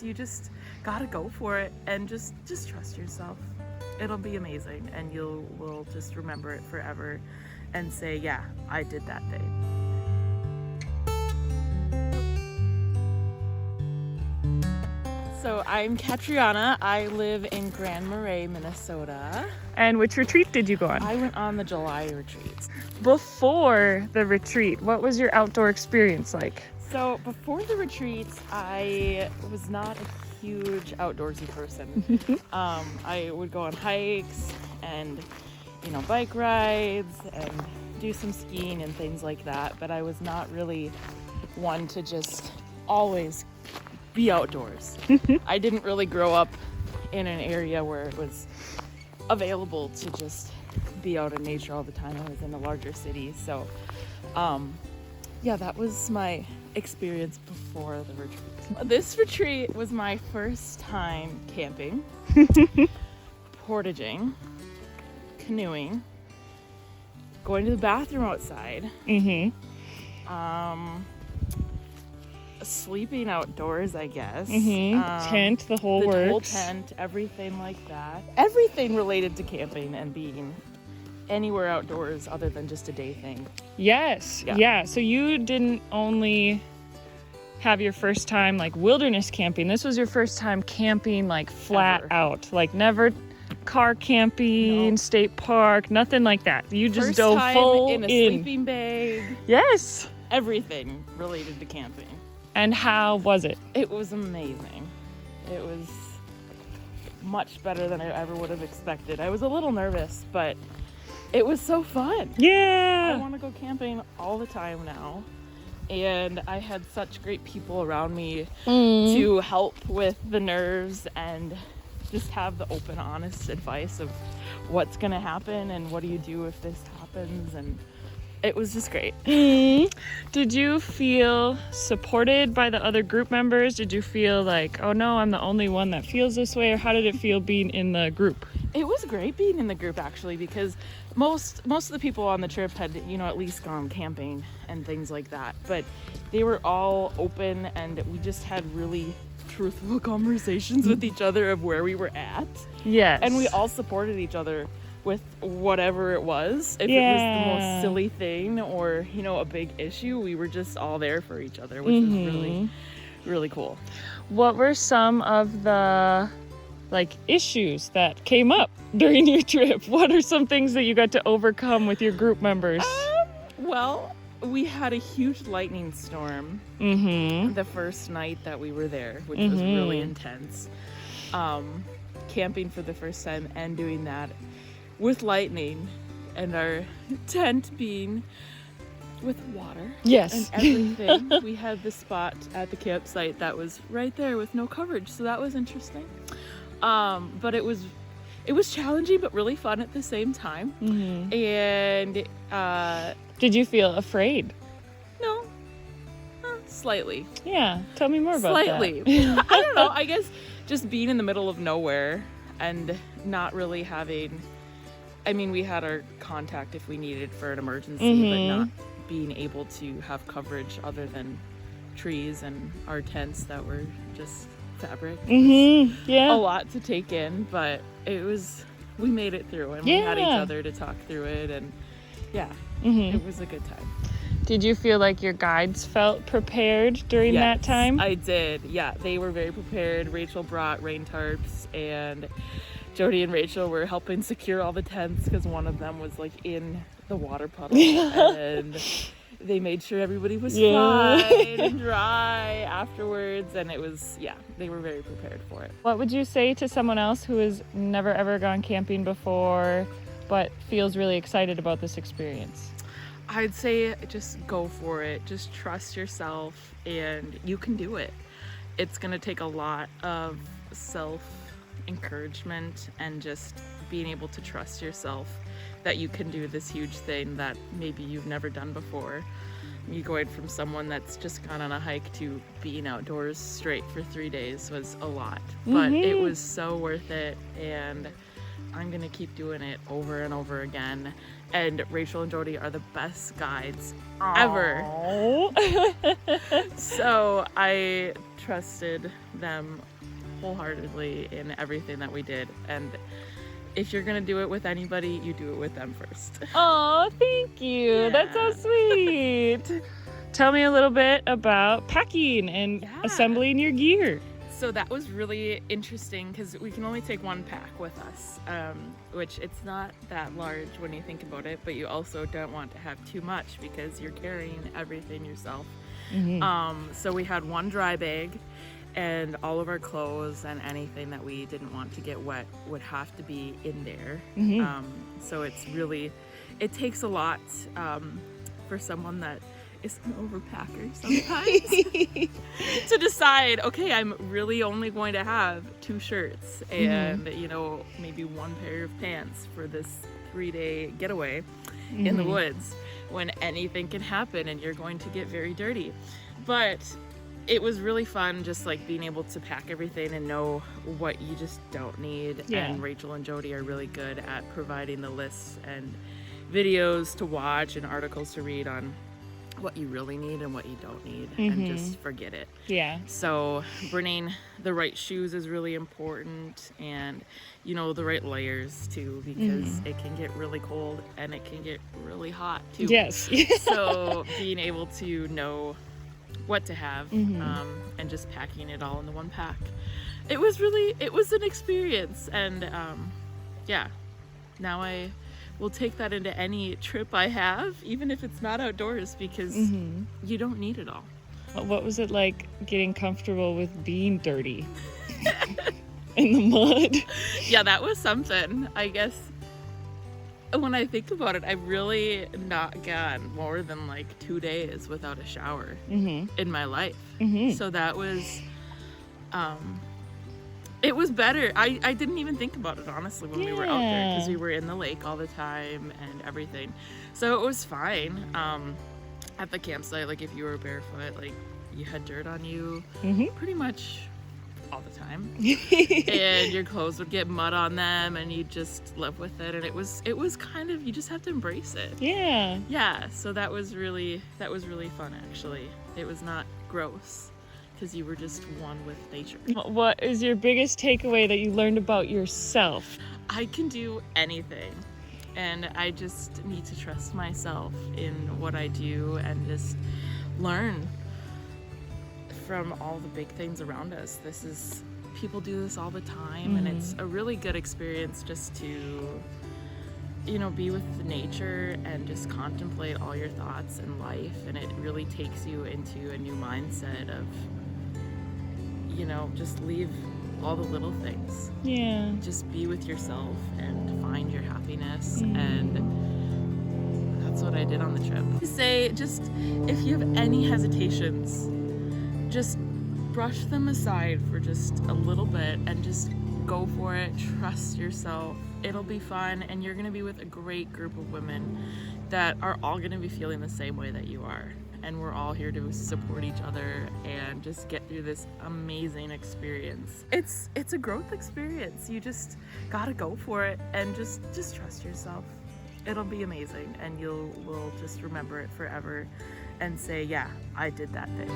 you just gotta go for it and just trust yourself. It'll be amazing, and will just remember it forever and say, yeah, I did that thing. So I'm Katriana. I live in Grand Marais, Minnesota. And which retreat did you go on? I went on the July retreat. Before the retreat, what was your outdoor experience like? So before the retreat, I was not a huge outdoorsy person. I would go on hikes and, bike rides and do some skiing and things like that. But I was not really one to just always be outdoors. I didn't really grow up in an area where it was available to just be out in nature all the time. I was in a larger city. So, that was my experience before the retreat. This retreat was my first time camping, portaging, canoeing, going to the bathroom outside, sleeping outdoors, I guess. Tent, the whole works. The whole tent, everything like that. Everything related to camping and being anywhere outdoors other than just a day thing. Yes. Yeah. So you didn't only have your first time like wilderness camping. This was your first time camping like flat out. Like never car camping, state park, nothing like that. You just first dove time full in a sleeping bag. Yes. Everything related to camping. And how was it? It was amazing. It was much better than I ever would have expected. I was a little nervous, but it was so fun. Yeah. I want to go camping all the time now. And I had such great people around me to help with the nerves and just have the open, honest advice of what's going to happen and what do you do if this happens. And it was just great. Did you feel supported by the other group members? Did you feel like, oh no, I'm the only one that feels this way? Or how did it feel being in the group? It was great being in the group, actually, because most of the people on the trip had, at least gone camping and things like that. But they were all open, and we just had really truthful conversations with each other of where we were at. Yes. And we all supported each other with whatever it was. If it was the most silly thing or, a big issue, we were just all there for each other, which was really, really cool. What were some of the issues that came up during your trip? What are some things that you got to overcome with your group members? Well, we had a huge lightning storm the first night that we were there, which was really intense. Camping for the first time and doing that with lightning, and our tent being with water. Yes. And everything. We had the spot at the campsite that was right there with no coverage, so that was interesting. But it was challenging but really fun at the same time. And did you feel afraid? No. Slightly. Yeah. Tell me more about that. Slightly. I don't know. I guess just being in the middle of nowhere and not really having... we had our contact if we needed for an emergency, but not being able to have coverage other than trees and our tents that were just fabric. Yeah. A lot to take in, but we made it through, and we had each other to talk through it, and it was a good time. Did you feel like your guides felt prepared during that time? I did. Yeah, they were very prepared. Rachel brought rain tarps, and Jody and Rachel were helping secure all the tents because one of them was in the water puddle, and they made sure everybody was fine and dry afterwards, and it was, they were very prepared for it. What would you say to someone else who has never ever gone camping before but feels really excited about this experience? I'd say just go for it. Just trust yourself, and you can do it. It's going to take a lot of self-encouragement and just being able to trust yourself that you can do this huge thing that maybe you've never done before. You going from someone that's just gone on a hike to being outdoors straight for 3 days was a lot, but it was so worth it, and I'm gonna keep doing it over and over again. And Rachel and Jody are the best guides ever. So I trusted them wholeheartedly in everything that we did. And if you're gonna do it with anybody, you do it with them first. Oh, thank you. Yeah. That's so sweet. Tell me a little bit about packing and assembling your gear. So that was really interesting because we can only take one pack with us, which it's not that large when you think about it, but you also don't want to have too much because you're carrying everything yourself. So we had one dry bag, and all of our clothes and anything that we didn't want to get wet would have to be in there. So it's really, it takes a lot for someone that is an overpacker sometimes to decide, okay, I'm really only going to have 2 shirts and you know, maybe 1 pair of pants for this 3-day getaway in the woods, when anything can happen and you're going to get very dirty. But it was really fun just like being able to pack everything and know what you just don't need. And Rachel and Jody are really good at providing the lists and videos to watch and articles to read on what you really need and what you don't need, and just forget it. So bringing the right shoes is really important, and you know, the right layers too, because it can get really cold and it can get really hot too. So being able to know what to have and just packing it all in the one pack, it was an experience. And now I will take that into any trip I have, even if it's not outdoors, because you don't need it all. What was it like getting comfortable with being dirty in the mud? Yeah, that was something. I guess when I think about it, I've really not gone more than like 2 days without a shower in my life. So that was it was better. I didn't even think about it, honestly, when we were out there, because we were in the lake all the time and everything. So it was fine. At the campsite, like if you were barefoot, like you had dirt on you pretty much all the time. And your clothes would get mud on them and you just live with it. And it was kind of, you just have to embrace it. Yeah, so that was really fun, actually. It was not gross, because you were just one with nature. What is your biggest takeaway that you learned about yourself? I can do anything, and I just need to trust myself in what I do and just learn from all the big things around us. People do this all the time, and it's a really good experience just to, you know, be with nature and just contemplate all your thoughts in life. And it really takes you into a new mindset of, you know, just leave all the little things. Just be with yourself and find your happiness. And that's what I did on the trip. Say, just if you have any hesitations, just brush them aside for just a little bit and just go for it. Trust yourself. It'll be fun, and you're gonna be with a great group of women that are all gonna be feeling the same way that you are. And we're all here to support each other and just get through this amazing experience. It's a growth experience. You just gotta go for it and just trust yourself. It'll be amazing, and will just remember it forever and say, yeah, I did that thing.